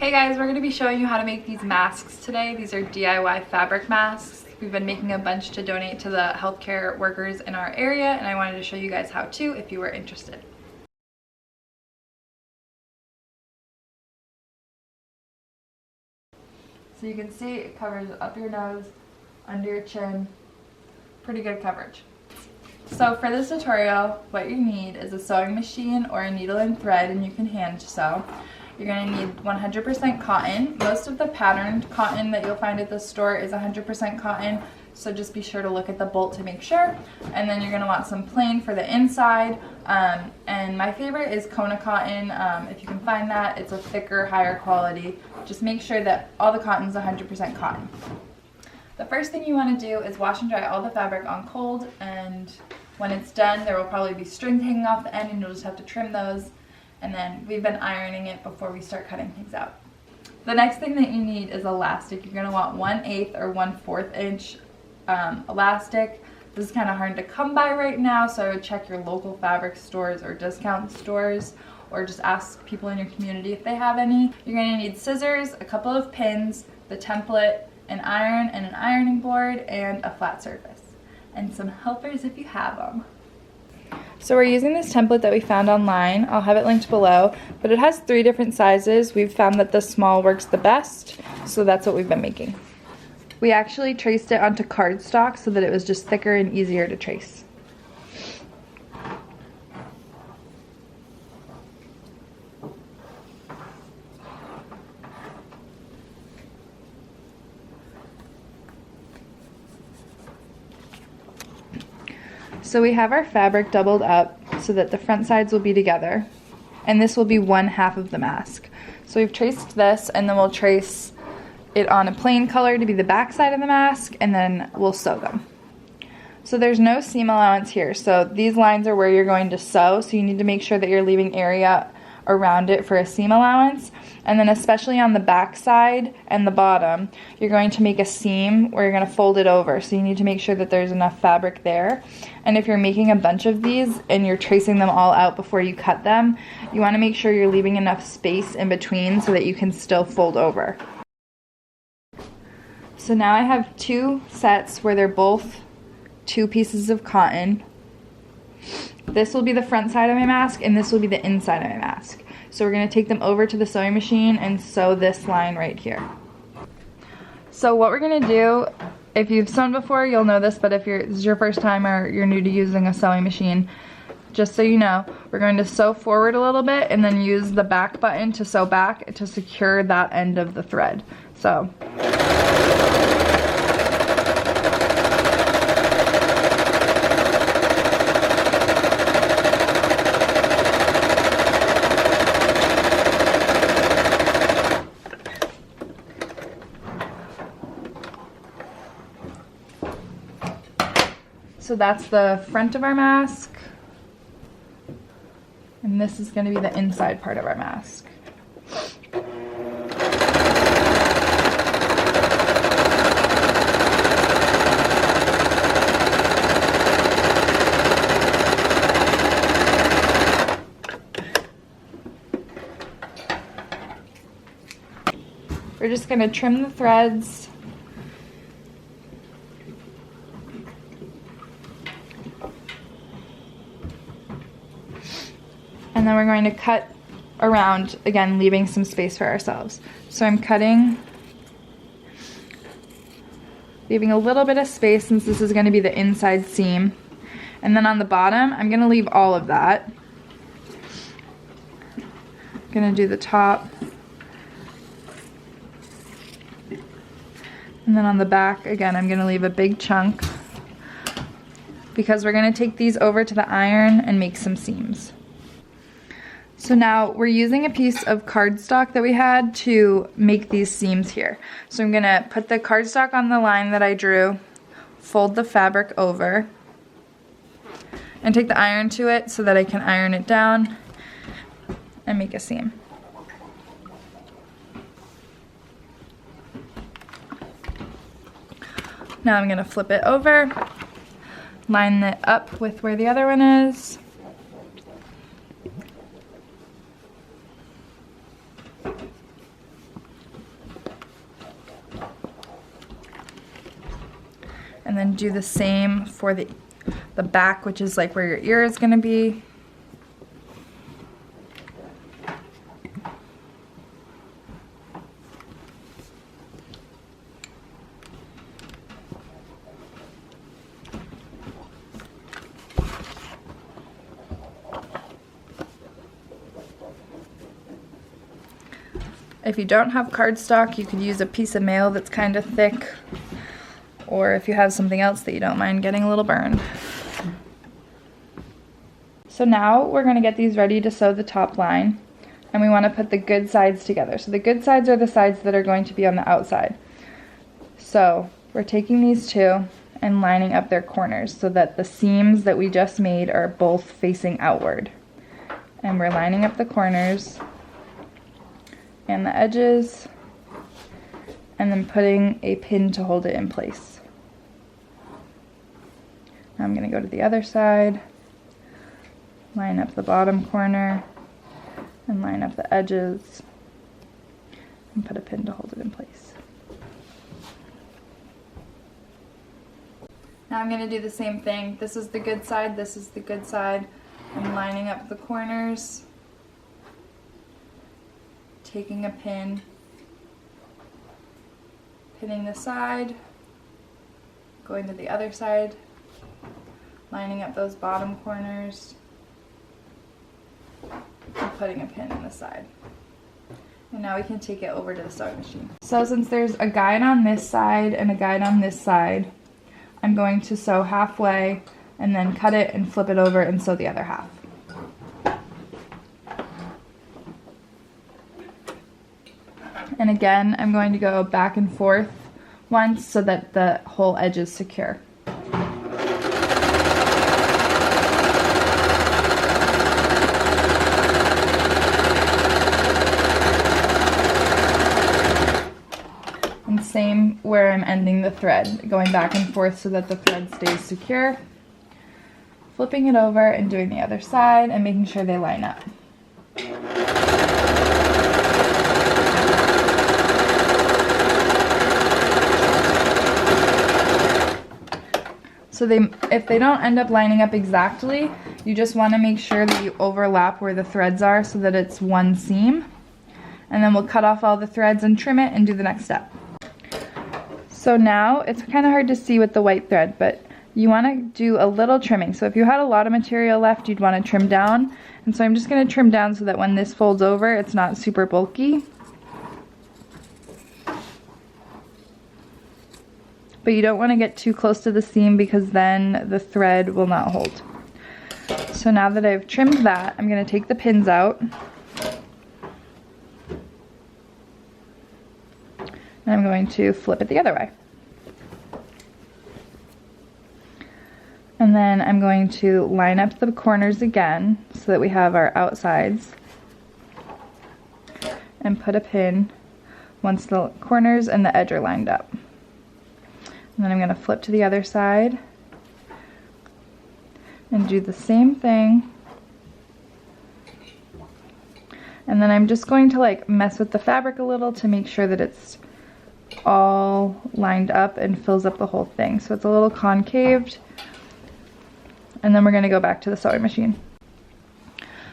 Hey guys, we're going to be showing you how to make these masks today. These are DIY fabric masks. We've been making a bunch to donate to the healthcare workers in our area, and I wanted to show you guys how to if you were interested. So you can see it covers up your nose, under your chin, pretty good coverage. So for this tutorial, what you need is a sewing machine or a needle and thread, and you can hand sew. You're going to need 100% cotton. Most of the patterned cotton that you'll find at the store is 100% cotton, so just be sure to look at the bolt to make sure. And then you're going to want some plain for the inside, and my favorite is Kona cotton. If you can find that, it's a thicker, higher quality. Just make sure that all the cotton is 100% cotton. The first thing you want to do is wash and dry all the fabric on cold, and when it's done there will probably be strings hanging off the end and you'll just have to trim those. And then we've been ironing it before we start cutting things out. The next thing that you need is elastic. You're going to want 1/8 or 1/4 inch elastic. This is kind of hard to come by right now, so I would check your local fabric stores or discount stores, or just ask people in your community if they have any. You're going to need scissors, a couple of pins, the template, an iron and an ironing board, and a flat surface. And some helpers if you have them. So we're using this template that we found online. I'll have it linked below, but it has 3 different sizes. We've found that the small works the best, so that's what we've been making. We actually traced it onto cardstock so that it was just thicker and easier to trace. So we have our fabric doubled up so that the front sides will be together, and this will be 1/2 of the mask. So we've traced this, and then we'll trace it on a plain color to be the back side of the mask, and then we'll sew them. So there's no seam allowance here, so these lines are where you're going to sew, so you need to make sure that you're leaving area around it for a seam allowance. And then especially on the back side and the bottom, you're going to make a seam where you're going to fold it over, so you need to make sure that there's enough fabric there. And if you're making a bunch of these and you're tracing them all out before you cut them, you want to make sure you're leaving enough space in between so that you can still fold over. So now I have 2 sets where they're both 2 pieces of cotton. This will be the front side of my mask, and this will be the inside of my mask. So we're going to take them over to the sewing machine and sew this line right here. So what we're going to do, if you've sewn before you'll know this, but if this is your first time or you're new to using a sewing machine, just so you know, we're going to sew forward a little bit and then use the back button to sew back to secure that end of the thread. So that's the front of our mask, and this is going to be the inside part of our mask. We're just going to trim the threads. And then we're going to cut around, again, leaving some space for ourselves. So I'm cutting, leaving a little bit of space since this is going to be the inside seam. And then on the bottom, I'm going to leave all of that. I'm going to do the top. And then on the back, again, I'm going to leave a big chunk because we're going to take these over to the iron and make some seams. So now we're using a piece of cardstock that we had to make these seams here. So I'm going to put the cardstock on the line that I drew, fold the fabric over, and take the iron to it so that I can iron it down and make a seam. Now I'm going to flip it over, line it up with where the other one is. And then do the same for the back, which is like where your ear is gonna be. If you don't have cardstock, you could use a piece of mail that's kind of thick, or if you have something else that you don't mind getting a little burned. So now we're going to get these ready to sew the top line, and we want to put the good sides together. So the good sides are the sides that are going to be on the outside. So we're taking these two and lining up their corners so that the seams that we just made are both facing outward. And we're lining up the corners and the edges, and then putting a pin to hold it in place. Now I'm going to go to the other side, line up the bottom corner, and line up the edges, and put a pin to hold it in place. Now I'm going to do the same thing. This is the good side, this is the good side. I'm lining up the corners, taking a pin, pinning the side, going to the other side, lining up those bottom corners, and putting a pin in the side. And now we can take it over to the sewing machine. So since there's a guide on this side and a guide on this side, I'm going to sew halfway and then cut it and flip it over and sew the other half. And again, I'm going to go back and forth once so that the whole edge is secure. And same where I'm ending the thread, going back and forth so that the thread stays secure. Flipping it over and doing the other side and making sure they line up. So if they don't end up lining up exactly, you just want to make sure that you overlap where the threads are so that it's one seam. And then we'll cut off all the threads and trim it and do the next step. So now it's kind of hard to see with the white thread, but you want to do a little trimming. So if you had a lot of material left, you'd want to trim down. And so I'm just going to trim down so that when this folds over, it's not super bulky. But you don't want to get too close to the seam because then the thread will not hold. So now that I've trimmed that, I'm going to take the pins out. And I'm going to flip it the other way. And then I'm going to line up the corners again so that we have our outsides. And put a pin once the corners and the edge are lined up. And then I'm going to flip to the other side and do the same thing. And then I'm just going to like mess with the fabric a little to make sure that it's all lined up and fills up the whole thing. So it's a little concaved. And then we're going to go back to the sewing machine.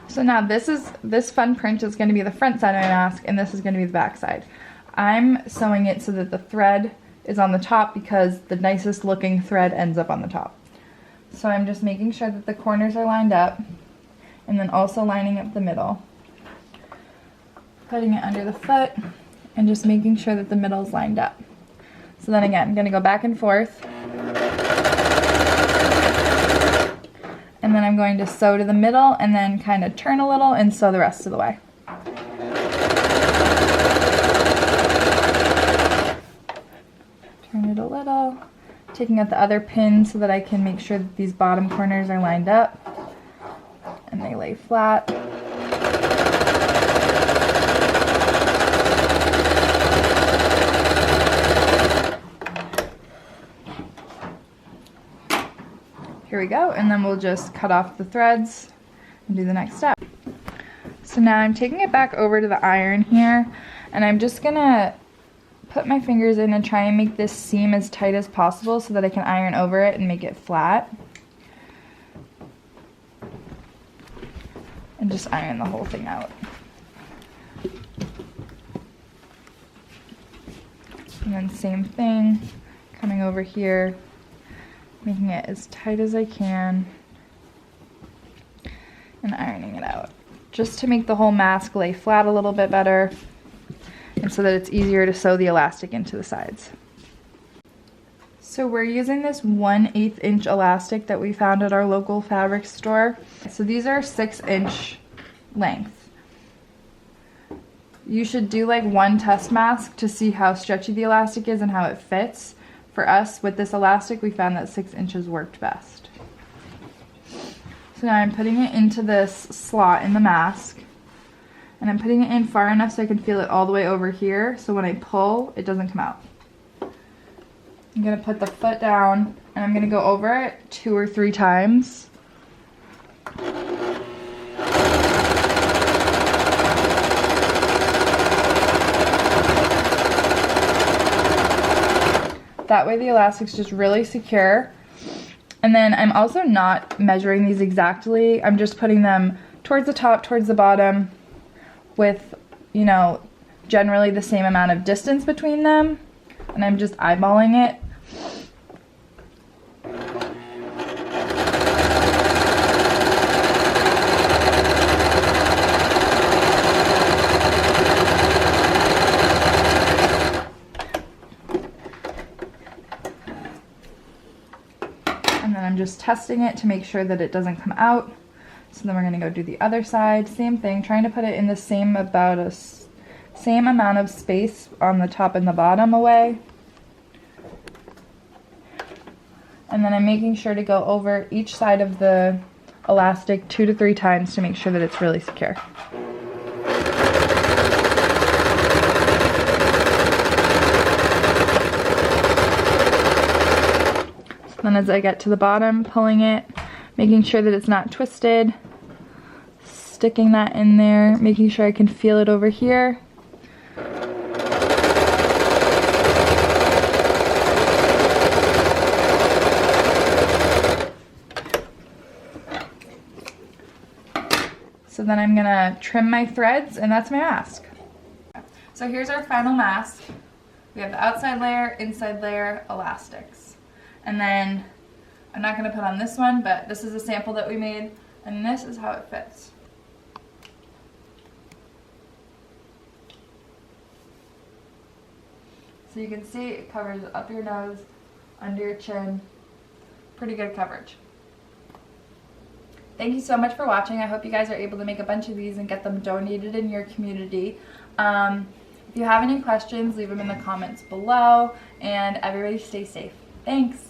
So now this fun print is going to be the front side of my mask, and this is going to be the back side. I'm sewing it so that the thread is on the top because the nicest looking thread ends up on the top. So I'm just making sure that the corners are lined up and then also lining up the middle. Putting it under the foot and just making sure that the middle is lined up. So then again, I'm going to go back and forth. And then I'm going to sew to the middle and then kind of turn a little and sew the rest of the way. Turn it a little, taking out the other pin so that I can make sure that these bottom corners are lined up and they lay flat. Here we go, and then we'll just cut off the threads and do the next step. So now I'm taking it back over to the iron here, and I'm just gonna put my fingers in and try and make this seam as tight as possible so that I can iron over it and make it flat. And just iron the whole thing out. And then same thing, coming over here, making it as tight as I can, and ironing it out. Just to make the whole mask lay flat a little bit better, and so that it's easier to sew the elastic into the sides. So we're using this 1/8 inch elastic that we found at our local fabric store. So these are 6-inch length. You should do like one test mask to see how stretchy the elastic is and how it fits. For us, with this elastic, we found that 6 inches worked best. So now I'm putting it into this slot in the mask, and I'm putting it in far enough so I can feel it all the way over here, so when I pull, it doesn't come out. I'm gonna put the foot down, and I'm gonna go over it 2 or 3 times. That way the elastic's just really secure. And then I'm also not measuring these exactly. I'm just putting them towards the top, towards the bottom, with, you know, generally the same amount of distance between them. And I'm just eyeballing it. And then I'm just testing it to make sure that it doesn't come out. So then we're gonna go do the other side. Same thing, trying to put it in the same amount of space on the top and the bottom away. And then I'm making sure to go over each side of the elastic 2 to 3 times to make sure that it's really secure. Then as I get to the bottom, pulling it, making sure that it's not twisted, sticking that in there, making sure I can feel it over here. So then I'm gonna trim my threads, and that's my mask. So here's our final mask. We have the outside layer, inside layer, elastics. And then, I'm not going to put on this one, but this is a sample that we made, and this is how it fits. So you can see it covers up your nose, under your chin, pretty good coverage. Thank you so much for watching. I hope you guys are able to make a bunch of these and get them donated in your community. If you have any questions, leave them in the comments below, and everybody stay safe. Thanks!